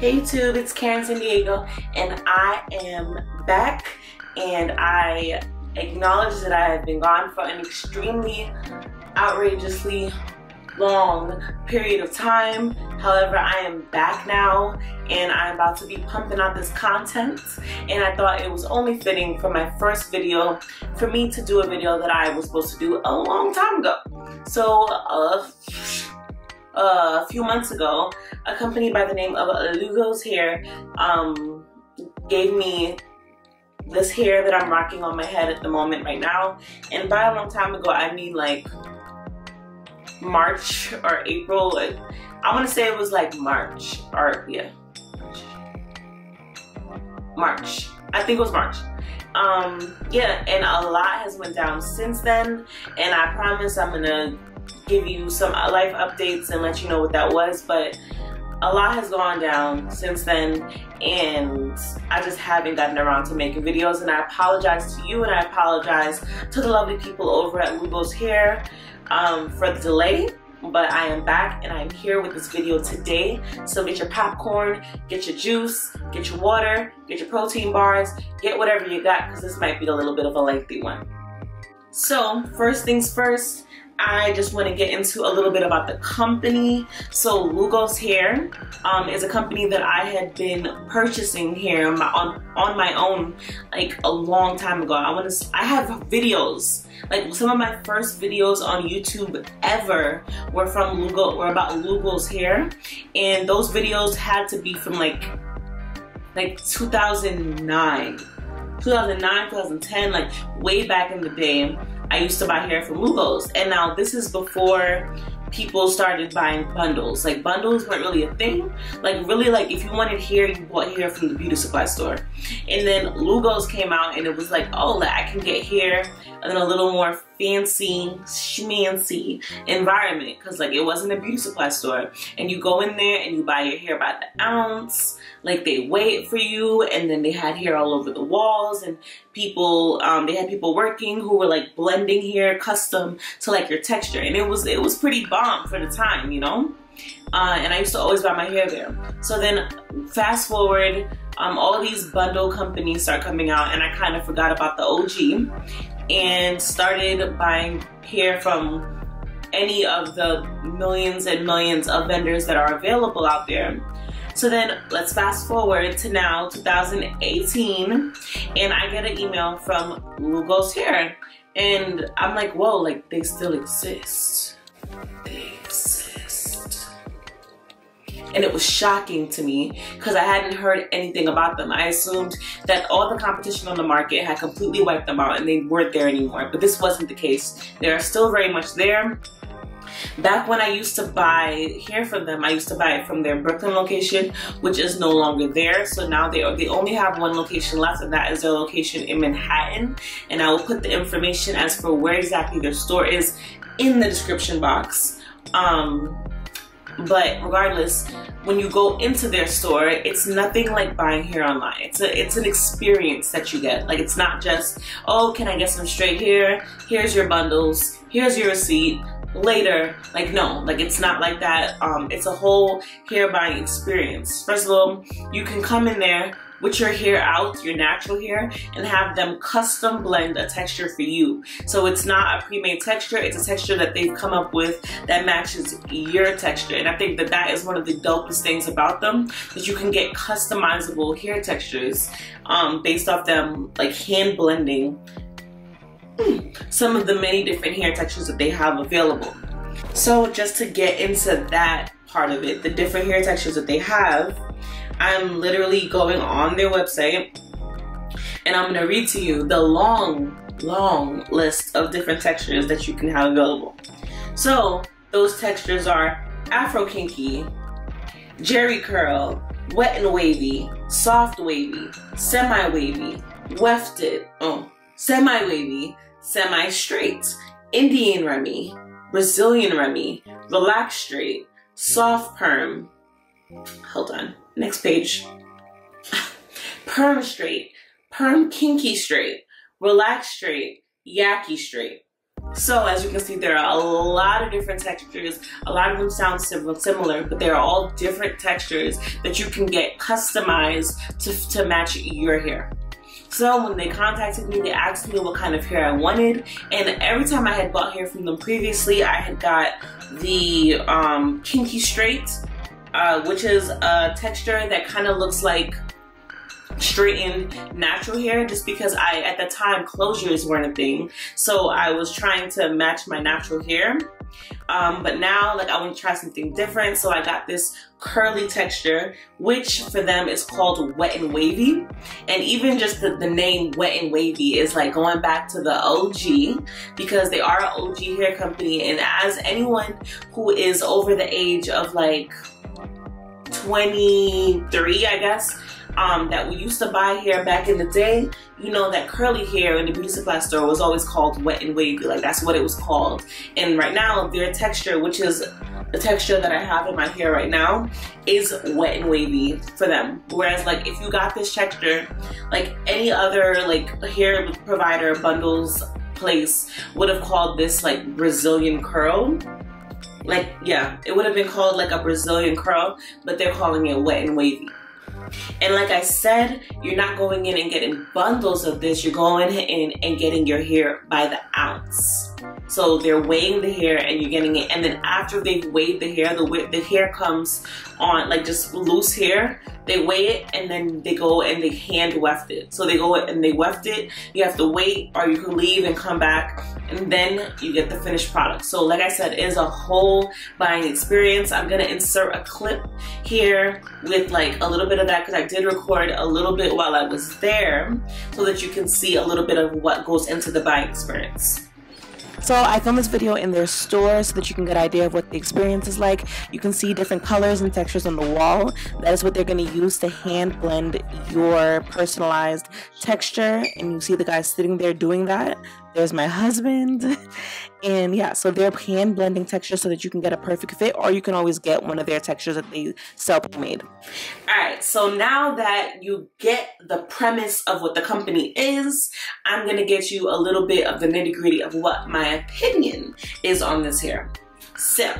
Hey YouTube, it's Karen Sandiego, and I am back, and I acknowledge that I have been gone for an extremely outrageously long period of time. However, I am back now, and I'm about to be pumping out this content, and I thought it was only fitting for my first video for me to do a video that I was supposed to do a long time ago. So a few months ago, a company by the name of Lugos hair gave me this hair that I'm rocking on my head at the moment right now. And by a long time ago, I mean like March or April. I want to say it was like March, or yeah, March. I think it was March. Yeah, and a lot has went down since then, and I promise I'm gonna give you some life updates and let you know what that was, but a lot has gone down since then, and I just haven't gotten around to making videos, and I apologize to you, and I apologize to the lovely people over at Lugos Hair for the delay, but I am back, and I'm here with this video today. So get your popcorn, get your juice, get your water, get your protein bars, get whatever you got, because this might be a little bit of a lengthy one. So first things first, I just want to get into a little bit about the company. So Lugos Hair is a company that I had been purchasing hair on my own like a long time ago. I have videos, like some of my first videos on YouTube ever were about Lugos Hair, and those videos had to be from like 2009, 2010, like way back in the day. I used to buy hair from Lugos, and now this is before people started buying bundles. Like bundles weren't really a thing. Like really, like if you wanted hair, you bought hair from the beauty supply store. And then Lugos came out, and it was like, oh, like I can get hair in a little more fancy, schmancy environment, because like it wasn't a beauty supply store. And you go in there and you buy your hair by the ounce. Like they weigh it for you, and then they had hair all over the walls, and people, they had people working who were like blending hair custom to like your texture, and it was pretty bomb for the time, you know. And I used to always buy my hair there. So then fast forward, all of these bundle companies start coming out, and I kind of forgot about the OG and started buying hair from any of the millions and millions of vendors that are available out there. So then let's fast forward to now, 2018, and I get an email from Lugos Hair, and I'm like, whoa, like they still exist. They exist. And it was shocking to me because I hadn't heard anything about them. I assumed that all the competition on the market had completely wiped them out and they weren't there anymore, but this wasn't the case. They are still very much there. Back when I used to buy hair from them, I used to buy it from their Brooklyn location, which is no longer there. So now they only have one location left, and that is their location in Manhattan. And I will put the information as for where exactly their store is in the description box. But regardless, when you go into their store, it's nothing like buying hair online. It's an experience that you get. Like it's not just, oh, can I get some straight hair? Here's your bundles. Here's your receipt. Later, like no, like it's not like that. It's a whole hair buying experience. First of all, you can come in there with your hair out, your natural hair, and have them custom blend a texture for you. So it's not a pre-made texture, it's a texture that they've come up with that matches your texture. And I think that that is one of the dopest things about them, that you can get customizable hair textures based off them like hand blending some of the many different hair textures that they have available. So just to get into that part of it, the different hair textures that they have, I'm literally going on their website, and I'm gonna read to you the long list of different textures that you can have available. So those textures are Afro Kinky, Jerry Curl, Wet and Wavy, Soft Wavy, Semi-Wavy, Wefted, Semi-Wavy, Semi-Straight, Indian Remy, Brazilian Remy, Relaxed Straight, Soft Perm, hold on, next page, Perm Straight, Perm Kinky Straight, Relaxed Straight, Yaki Straight. So as you can see, there are a lot of different textures. A lot of them sound similar, but they're all different textures that you can get customized to match your hair. So when they contacted me, they asked me what kind of hair I wanted, and every time I had bought hair from them previously, I had got the kinky straight, which is a texture that kind of looks like straightened natural hair, just because at the time closures weren't a thing, so I was trying to match my natural hair. But now, like, I want to try something different, so I got this curly texture, which for them is called Wet and Wavy. And even just the name Wet and Wavy is like going back to the OG, because they are an OG hair company. And as anyone who is over the age of like 23, I guess, that we used to buy hair back in the day, you know that curly hair in the beauty supply store was always called Wet and Wavy. Like, that's what it was called. And right now, their texture, which is the texture that I have in my hair right now, is Wet and Wavy for them. Whereas, like, if you got this texture, like any other like hair provider bundles place would have called this like Brazilian curl. Like, yeah, it would have been called like a Brazilian curl, but they're calling it Wet and Wavy. And like I said, you're not going in and getting bundles of this, you're going in and getting your hair by the ounce. So they're weighing the hair and you're getting it, and then after they've weighed the hair comes on like just loose hair. They weigh it and then they go and they hand weft it. So they go and they weft it, you have to wait, or you can leave and come back, and then you get the finished product. So like I said, it is a whole buying experience. I'm gonna insert a clip here with like a little bit of that, because I did record a little bit while I was there, so that you can see a little bit of what goes into the buying experience. So I filmed this video in their store so that you can get an idea of what the experience is like. You can see different colors and textures on the wall. That is what they're going to use to hand blend your personalized texture. And you see the guy sitting there doing that. There's my husband. And yeah, so they're hand blending texture so that you can get a perfect fit, or you can always get one of their textures that they sell pre-made. Alright, so now that you get the premise of what the company is, I'm going to get you a little bit of the nitty-gritty of what my opinion is on this hair. So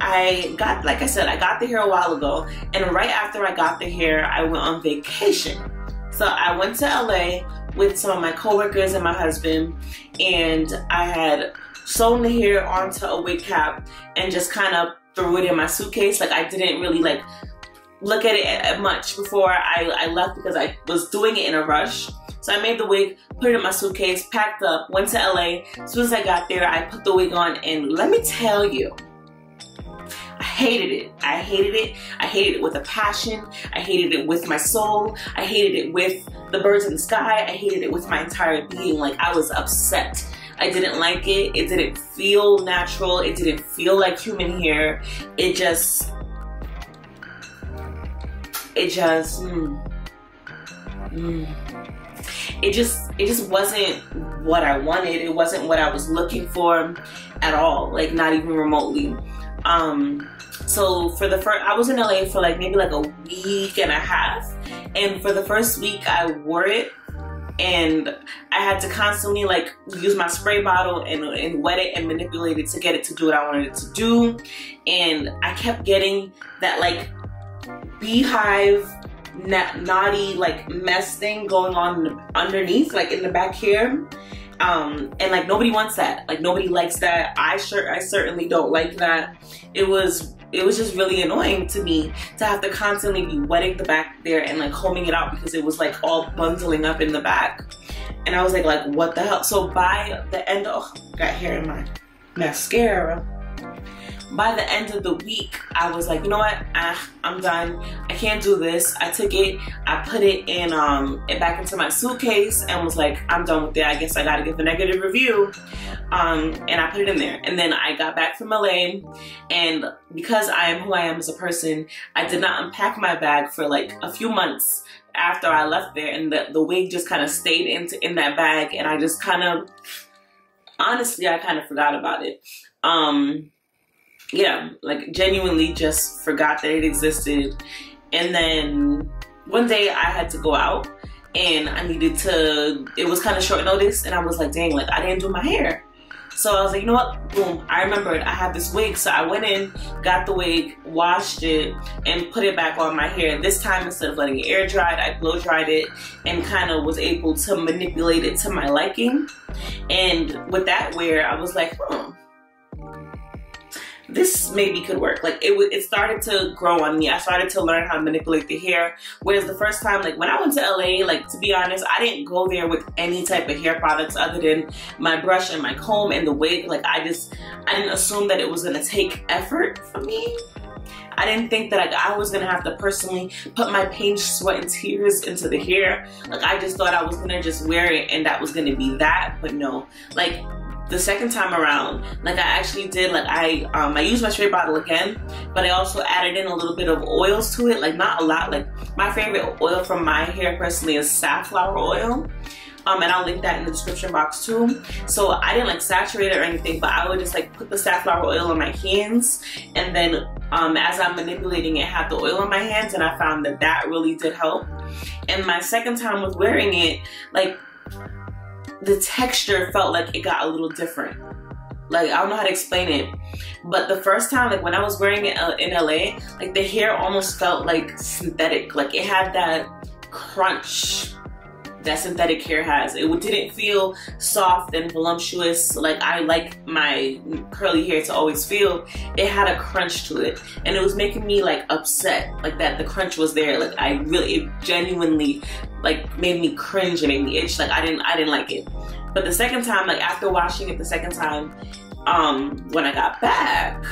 I got, like I said, I got the hair a while ago, and right after I got the hair, I went on vacation. So I went to LA with some of my coworkers and my husband, and I had sewn the hair onto a wig cap and just kind of threw it in my suitcase. Like, I didn't really like look at it much before I left, because I was doing it in a rush. So I made the wig, put it in my suitcase, packed up, went to LA. As soon as I got there, I put the wig on, and let me tell you, I hated it. I hated it. I hated it with a passion. I hated it with my soul. I hated it with the birds in the sky. I hated it with my entire being. Like, I was upset. I didn't like it. It didn't feel natural. It didn't feel like human hair. It just wasn't what I wanted. It wasn't what I was looking for at all. Like, not even remotely. So for the first, I was in LA for like maybe like a week and a half, and for the first week I wore it, and I had to constantly like use my spray bottle and wet it and manipulate it to get it to do what I wanted it to do. And I kept getting that like beehive naughty like mess thing going on underneath, like in the back here. And like, nobody wants that. Like, nobody likes that. I certainly don't like that. It was just really annoying to me to have to constantly be wetting the back there and like combing it out, because it was like all bundling up in the back. And I was like what the hell? So by the end of, got hair in my mascara. By the end of the week, I was like, you know what? I'm done. I can't do this. I took it, I put it in back into my suitcase, and was like, I'm done with it. I guess I gotta give a negative review. And I put it in there. And then I got back from LA, and because I am who I am as a person, I did not unpack my bag for like a few months after I left there, and the wig just kind of stayed in that bag, and I just kind of, honestly, I kind of forgot about it. Yeah, like genuinely just forgot that it existed. And then one day I had to go out, and I needed to, it was kind of short notice, and I was like, dang, like I didn't do my hair. So I was like, you know what, boom, I remembered I had this wig. So I went in, got the wig, washed it, and put it back on my hair. This time, instead of letting it air dry, I blow dried it and kind of was able to manipulate it to my liking. And with that wear, I was like, this maybe could work. Like it started to grow on me. I started to learn how to manipulate the hair. Whereas the first time, like when I went to LA, like to be honest, I didn't go there with any type of hair products other than my brush and my comb and the wig. Like I didn't assume that it was gonna take effort for me. I didn't think that like I was gonna have to personally put my pain, sweat, and tears into the hair. Like I just thought I was gonna just wear it and that was gonna be that, but no. Like the second time around, like I actually did, like I used my spray bottle again, but I also added in a little bit of oils to it, like not a lot. Like my favorite oil from my hair personally is safflower oil. And I'll link that in the description box too. So I didn't like saturate it or anything, but I would just like put the safflower oil on my hands, and then as I'm manipulating it, have the oil on my hands, and I found that that really did help. And my second time with wearing it, like the texture felt like it got a little different. Like I don't know how to explain it, but the first time, like when I was wearing it in LA, like the hair almost felt like synthetic. Like it had that crunch that synthetic hair has. It didn't feel soft and voluptuous like I like my curly hair to always feel. It had a crunch to it, and it was making me like upset, like that the crunch was there. Like it genuinely like made me cringe and made me itch. Like I didn't like it. But the second time, like after washing it the second time, when I got back,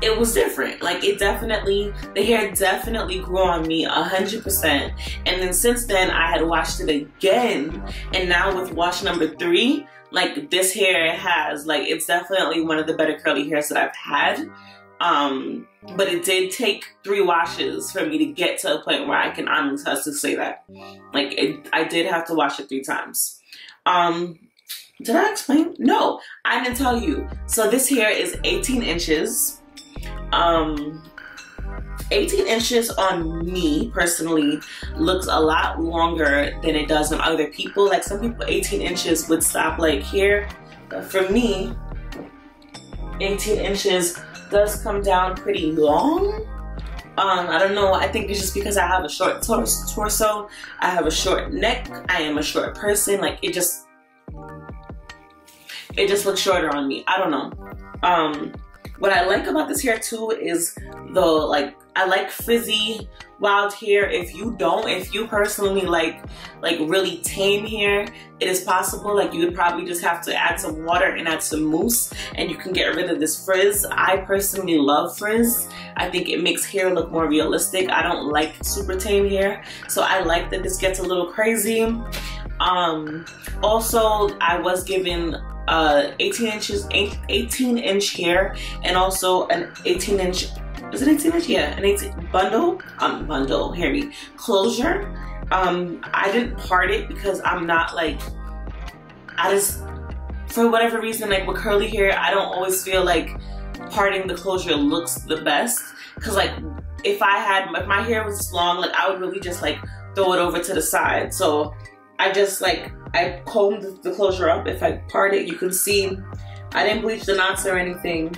it was different. Like the hair definitely grew on me 100%. And then since then I had washed it again, and now with wash number 3, like this hair has, like it's definitely one of the better curly hairs that I've had. But it did take 3 washes for me to get to a point where I can honestly say that. Like I did have to wash it 3 times. Did I explain? No, I didn't tell you. So this hair is 18 inches. 18 inches on me personally looks a lot longer than it does on other people. Like some people, 18 inches would stop like here, but for me 18 inches does come down pretty long. I don't know, I think it's just because I have a short torso, I have a short neck, I am a short person. Like it just looks shorter on me. I don't know. What I like about this hair too is I like frizzy wild hair. If you personally like really tame hair, it is possible. Like you would probably just have to add some water and add some mousse and you can get rid of this frizz. I personally love frizz. I think it makes hair look more realistic. I don't like super tame hair, so I like that this gets a little crazy. Also, I was given 18 inch hair and also an 18 inch, is it 18 inch? Yeah, an 18 bundle, hear me, closure. I didn't part it because I'm not like, for whatever reason, like with curly hair, I don't always feel like parting the closure looks the best. Cause like if my hair was long, like I would really just like throw it over to the side. So I just I combed the closure up. If I part it, you can see I didn't bleach the knots or anything,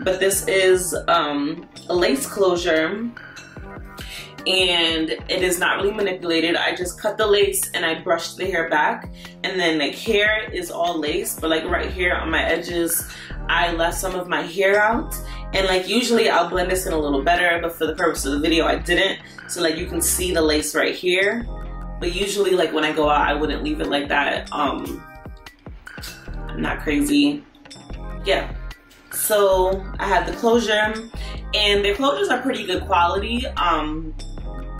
but this is a lace closure and it is not really manipulated. I just cut the lace and I brushed the hair back, and then like hair is all lace, but like right here on my edges I left some of my hair out, and like usually I'll blend this in a little better, but for the purpose of the video I didn't, so like you can see the lace right here. But usually, like when I go out, I wouldn't leave it like that. I'm not crazy. Yeah. So I had the closure, and the closures are pretty good quality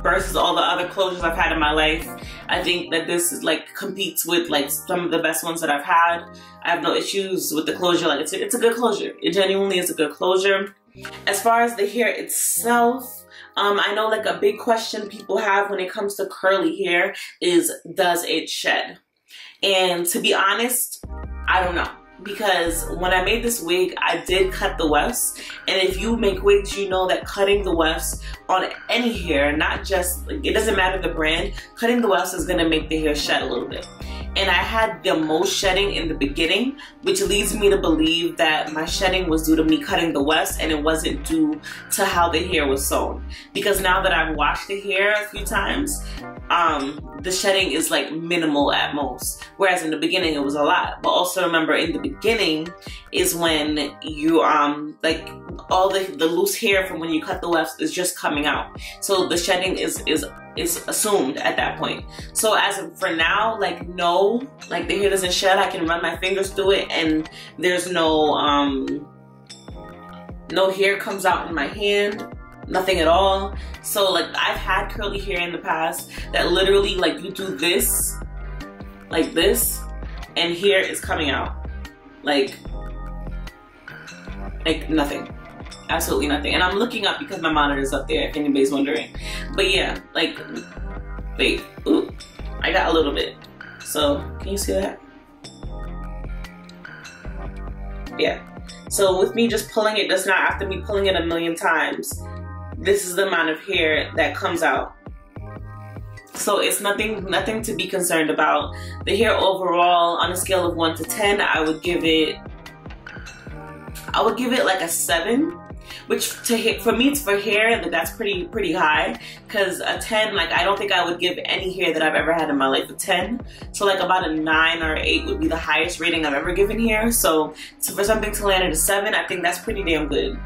versus all the other closures I've had in my life. I think that this is like competes with like some of the best ones that I've had. I have no issues with the closure. Like it's a good closure. It genuinely is a good closure. As far as the hair itself, I know like a big question people have when it comes to curly hair is, does it shed? And to be honest, I don't know. because when I made this wig, I did cut the wefts, and if you make wigs, you know that cutting the wefts on any hair, not just, like, it doesn't matter the brand, cutting the wefts is gonna make the hair shed a little bit. And I had the most shedding in the beginning, which leads me to believe that my shedding was due to me cutting the wefts and it wasn't due to how the hair was sewn. Because now that I've washed the hair a few times, the shedding is like minimal at most. Whereas in the beginning it was a lot. But also remember, in the beginning is when you, like, all the loose hair from when you cut the wefts is just coming out. So the shedding is assumed at that point. So as of for now, like, no, like, the hair doesn't shed. I can run my fingers through it and there's no hair comes out in my hand, nothing at all. So like, I've had curly hair in the past that literally, like, you do this, like this, and hair is coming out, like nothing. Absolutely nothing. And I'm looking up because my monitor is up there, if anybody's wondering. But yeah, like, wait, ooh, I got a little bit. So, can you see that? Yeah. So with me just pulling it, does not, after me pulling it a million times, this is the amount of hair that comes out. So it's nothing to be concerned about. The hair overall, on a scale of 1 to 10, I would give it like a 7. Which for me, for hair, that's pretty high. Because a 10, like, I don't think I would give any hair that I've ever had in my life a 10. So like about a 9 or 8 would be the highest rating I've ever given hair. So for something to land at a 7, I think that's pretty damn good.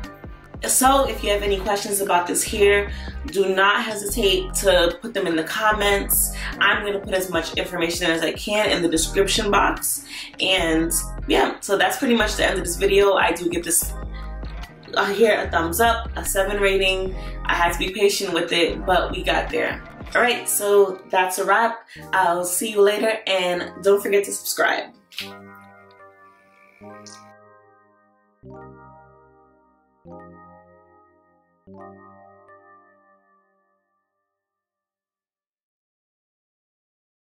So if you have any questions about this hair, do not hesitate to put them in the comments. I'm going to put as much information as I can in the description box. And yeah, so that's pretty much the end of this video. I do give this hair a thumbs up, a 7 rating. I had to be patient with it, but we got there. Alright, so that's a wrap. I'll see you later, and don't forget to subscribe.